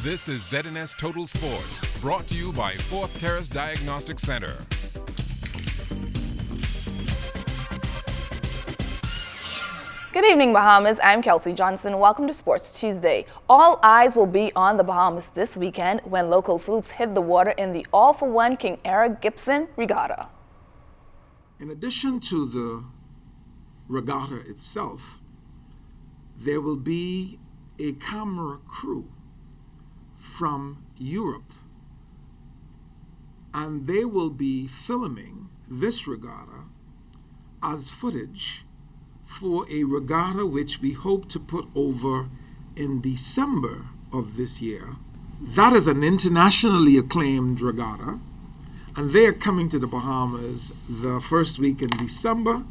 This is ZNS Total Sports, brought to you by Fourth Terrace Diagnostic Center. Good evening, Bahamas. I'm Kelsey Johnson. Welcome to Sports Tuesday. All eyes will be on the Bahamas this weekend when local sloops hit the water in the all-for-one King Eric Gibson Regatta. In addition to the regatta itself, there will be a camera crew from Europe, and they will be filming this regatta as footage for a regatta which we hope to put over in December of this year. That is an internationally acclaimed regatta, and they are coming to the Bahamas the first week in December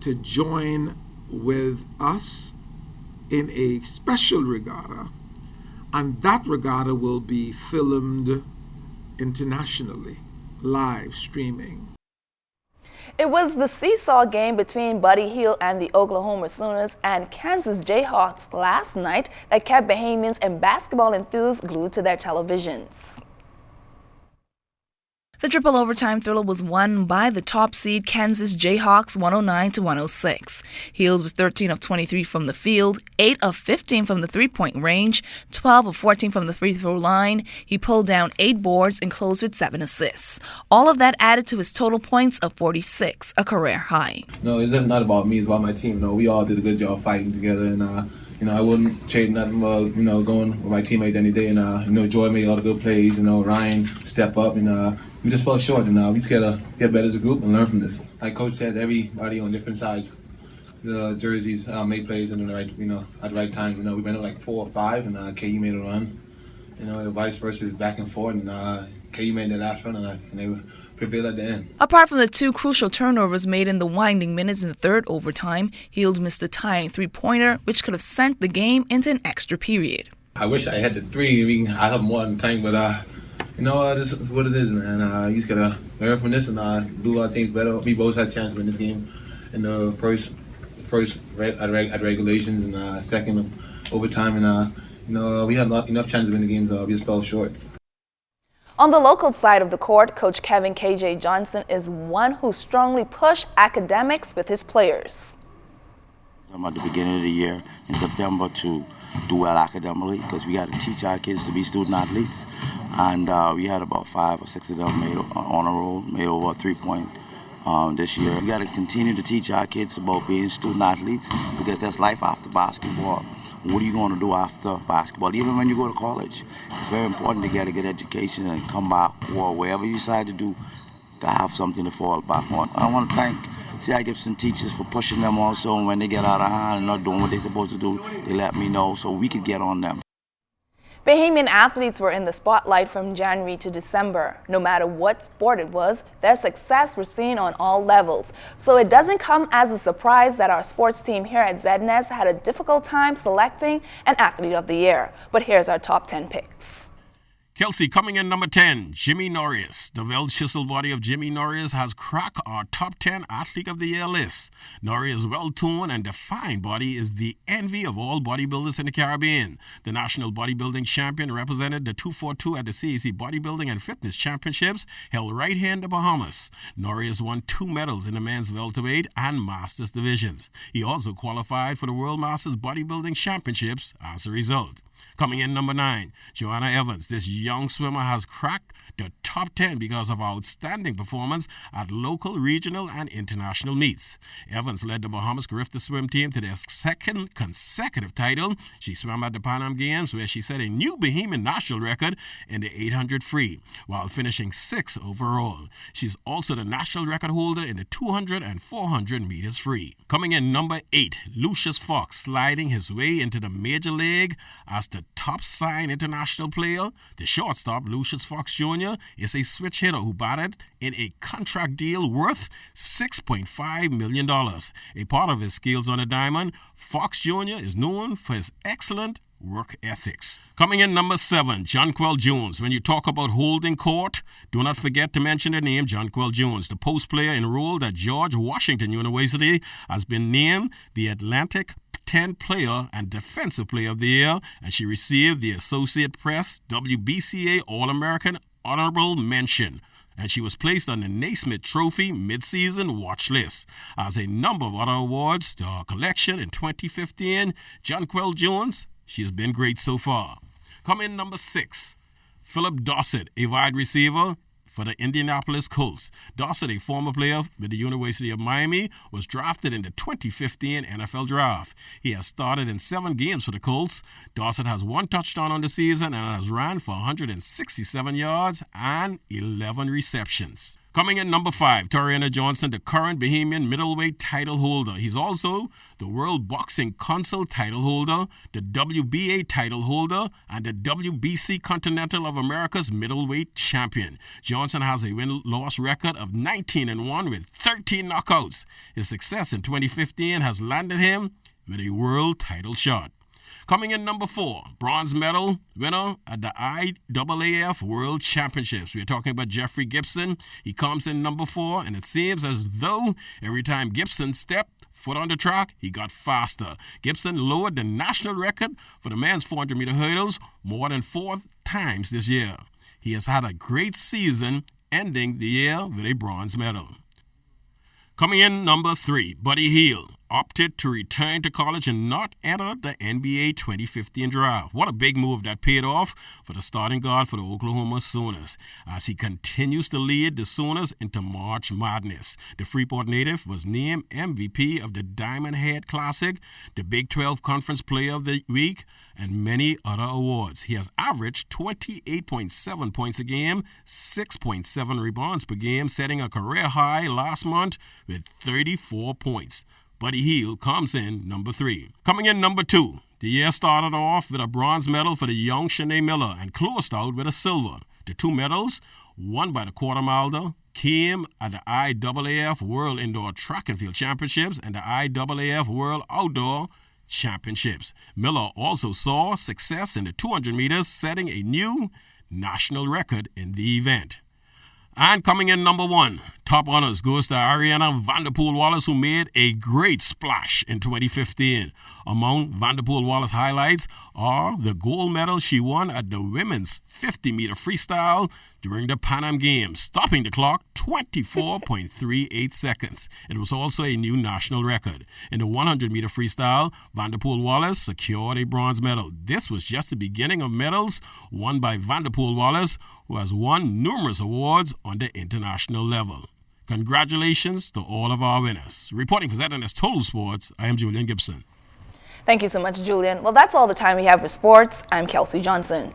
to join with us in a special regatta, and that regatta will be filmed internationally, live streaming. It was the seesaw game between Buddy Hield and the Oklahoma Sooners and Kansas Jayhawks last night that kept Bahamians and basketball enthusiasts glued to their televisions. The triple overtime thriller was won by the top seed Kansas Jayhawks 109-106. Hield was 13 of 23 from the field, 8 of 15 from the three-point range, 12 of 14 from the free throw line. He pulled down 8 boards and closed with 7 assists. All of that added to his total points of 46, a career high. No, it's not about me, it's about my team. We all did a good job fighting together, and I wouldn't trade nothing but, going with my teammates any day. And, Joy made all the good plays. Ryan step up, and we just fell short. And we just got to get better as a group and learn from this. Like Coach said, everybody on different sides. The jerseys made plays in the right, at the right time. We went up like 4 or 5, and KU made a run. The vice versa is back and forth, and KU made the last run, and they were prevailed at the end. Apart from the 2 crucial turnovers made in the winding minutes in the third overtime, Hield missed a tying three-pointer, which could have sent the game into an extra period. I wish I had the 3. I have more than time, but this is what it is, man. You just gotta learn from this and do a lot of things better. We both had a chance to win this game in the first at regulations and second overtime, and we had enough chances to win the games. We just fell short. On the local side of the court, Coach Kevin KJ Johnson is one who strongly pushed academics with his players. I'm at the beginning of the year in September to do well academically because we got to teach our kids to be student athletes, and we had about 5 or 6 of them made on a roll, made over a 3-point this year. We got to continue to teach our kids about being student athletes because that's life after basketball. What are you going to do after basketball? Even when you go to college, it's very important to get a good education and come back, or wherever you decide to do, to have something to fall back on. I want to thank C.I. Gibson teachers for pushing them also, and when they get out of hand and not doing what they're supposed to do, they let me know so we could get on them. Bahamian athletes were in the spotlight from January to December. No matter what sport it was, their success was seen on all levels. So it doesn't come as a surprise that our sports team here at ZNS had a difficult time selecting an Athlete of the Year. But here's our top 10 picks. Kelsey, coming in number 10, Jimmy Norris. The well-chiseled body of Jimmy Norris has cracked our top 10 Athlete of the Year list. Norris' well-toned and defined body is the envy of all bodybuilders in the Caribbean. The national bodybuilding champion represented the 242 at the CAC Bodybuilding and Fitness Championships held right here in the Bahamas. Norris won 2 medals in the men's welterweight and masters divisions. He also qualified for the World Masters Bodybuilding Championships as a result. Coming in number 9, Joanna Evans. This young swimmer has cracked the top 10 because of outstanding performance at local, regional, and international meets. Evans led the Bahamas Carifta swim team to their 2nd consecutive title. She swam at the Pan Am Games, where she set a new Bahamian national record in the 800 free, while finishing 6th overall. She's also the national record holder in the 200 and 400 meters free. Coming in number 8, Lucius Fox, sliding his way into the major league as the top signed international player. The shortstop, Lucius Fox Jr., is a switch hitter who batted in a contract deal worth $6.5 million. A part of his skills on the diamond, Fox Jr. is known for his excellent work ethics. Coming in number 7, Jonquel Jones. When you talk about holding court, do not forget to mention the name Jonquel Jones. The post player enrolled at George Washington University has been named the Atlantic 10 Player and Defensive Player of the Year, and she received the Associated Press WBCA All-American Honorable Mention. And she was placed on the Naismith Trophy mid-season watch list. As a number of other awards to her collection in 2015, Jonquel Jones, she has been great so far. Coming number 6, Philip Dossett, a wide receiver for the Indianapolis Colts. Dossett, a former player with the University of Miami, was drafted in the 2015 NFL Draft. He has started in 7 games for the Colts. Dossett has 1 touchdown on the season and has ran for 167 yards and 11 receptions. Coming in number 5, Toriana Johnson, the current Bahamian middleweight title holder. He's also the World Boxing Council title holder, the WBA title holder, and the WBC Continental of America's middleweight champion. Johnson has a win-loss record of 19-1 with 13 knockouts. His success in 2015 has landed him with a world title shot. Coming in number 4, bronze medal winner at the IAAF World Championships. We're talking about Jeffrey Gibson. He comes in number 4, and it seems as though every time Gibson stepped foot on the track, he got faster. Gibson lowered the national record for the men's 400-meter hurdles more than 4 times this year. He has had a great season, ending the year with a bronze medal. Coming in number 3, Buddy Hield opted to return to college and not enter the NBA 2015 draft. What a big move that paid off for the starting guard for the Oklahoma Sooners as he continues to lead the Sooners into March Madness. The Freeport native was named MVP of the Diamond Head Classic, the Big 12 Conference Player of the Week, and many other awards. He has averaged 28.7 points a game, 6.7 rebounds per game, setting a career high last month with 34 points. Buddy Hield comes in number 3. Coming in number 2, the year started off with a bronze medal for the young Shanae Miller and closed out with a silver. The 2 medals, won by the quarter miler, came at the IAAF World Indoor Track and Field Championships and the IAAF World Outdoor Championships. Miller also saw success in the 200 meters, setting a new national record in the event. And coming in number 1, top honors goes to Ariana Vanderpool Wallace, who made a great splash in 2015. Among Vanderpool Wallace highlights are the gold medal she won at the women's 50-meter freestyle during the Pan Am Games, stopping the clock 24.38 seconds. It was also a new national record. In the 100-meter freestyle, Vanderpool Wallace secured a bronze medal. This was just the beginning of medals won by Vanderpool Wallace, who has won numerous awards on the international level. Congratulations to all of our winners. Reporting for ZNS Total Sports, I am Julian Gibson. Thank you so much, Julian. Well, that's all the time we have for sports. I'm Kelsey Johnson.